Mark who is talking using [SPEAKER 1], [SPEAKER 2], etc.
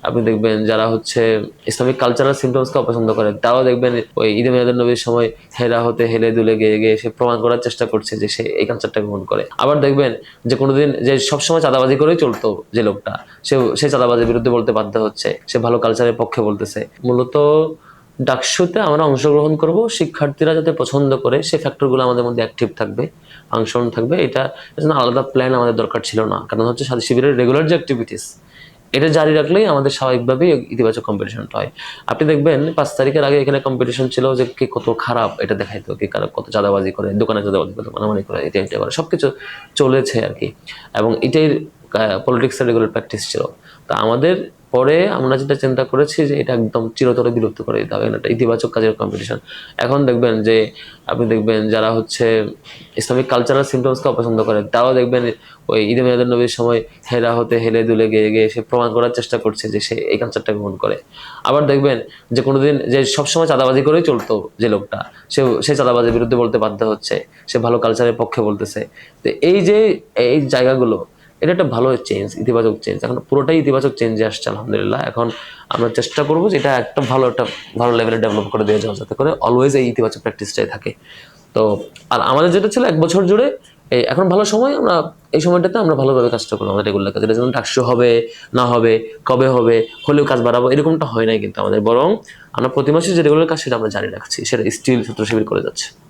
[SPEAKER 1] আপনি দেখবেন যারা হচ্ছে ইসলামিক কালচারাল সিমটমসকে অপছন্দ করে তারাও দেখবেন ওই ঈদে মিলাদুন নবীর সময় হেরা হতে হেলে দুলে গেয়ে গিয়ে সে প্রমাণ করার চেষ্টা করছে যে সে এই কালচারটা গ্রহণ করে। আবার দেখবেন যে কোনোদিন যে সবসময় চাঁদাবাজি করেই চলতো যে লোকটা, সে চাঁদাবাজির বিরুদ্ধে বলতে বাধ্য হচ্ছে, সে ভালো কালচারের পক্ষে বলতেছে। মূলত ডাকসুতে আমরা অংশগ্রহণ করব, শিক্ষার্থীরা যাতে পছন্দ করে সেই ফ্যাক্টরগুলো আমাদের মধ্যে অ্যাক্টিভ থাকবে, ফাংশন থাকবে। এটা জন্য আলাদা প্ল্যান আমাদের দরকার ছিল না, কারণ হচ্ছে শিবিরের রেগুলার যে অ্যাক্টিভিটিস এটা জারি রাখলেই আমাদের স্বাভাবিকভাবেই ইতিবাচক কম্পিটিশনটা হয়। আপনি দেখবেন 5 তারিখের আগে এখানে কম্পিটিশন ছিল যে কে কত খারাপ এটা দেখাইতো, কে কারো কত চাঁদাবাজি করে, দোকানে চাঁদাবাজি করে, মারামারি করে, এটা করে সবকিছু চলেছে আর কি। এবং এটাই পলিটিক্সের রেগুলার প্র্যাকটিস ছিল। তা আমাদের পরে আমরা যেটা চিন্তা করেছি যে এটা একদম চিরতরে বিলুপ্ত করে দিতে হবে, এটা ইতিবাচক কাজের কম্পিটিশন। এখন দেখবেন যে আপনি দেখবেন যারা হচ্ছে ইসলামিক কালচারাল সিমটমসকে অপছন্দ করে তারাও দেখবেন ওই ঈদে মিলাদুন নবীর সময় হেরা হতে হেলে দুলে গেয়ে গিয়ে সে প্রমাণ করার চেষ্টা করছে যে সে এই কালচারটা গ্রহণ করে। আবার দেখবেন যে কোনোদিন যে সবসময় চাঁদাবাজি করেই চলতো যে লোকটা, সে চাঁদাবাজির বিরুদ্ধে বলতে বাধ্য হচ্ছে, সে ভালো কালচারের পক্ষে বলতেছে। তো এই যে এই জায়গাগুলো, এটা একটা ভালো চেঞ্জ, ইতিবাচক চেঞ্জ। এখন পুরোটাই ইতিবাচক চেঞ্জে আসছে আলহামদুলিল্লাহ। এখন আমরা চেষ্টা করবো যে এটা একটা ভালো লেভেলে ডেভেলপ করে দিয়ে যাওয়া, যাতে করে অলওয়েজ এই ইতিবাচক প্র্যাকটিসটাই থাকে। তো আর আমাদের যেটা ছিল 1 বছর জুড়ে, এই এখন ভালো সময়, আমরা এই সময়টাতে আমরা ভালোভাবে কাজটা করবো আমাদের রেগুলার কাজ। এটা যেমন ডাকসু হবে না হবে, কবে হবে, হলেও কাজ বাড়াবো, এরকমটা হয় নাই কিন্তু আমাদের, বরং আমরা প্রতি মাসে যে রেগুলার কাজ সেটা আমরা জারি রাখছি, সেটা স্টিল ছাত্র শিবির করে যাচ্ছে।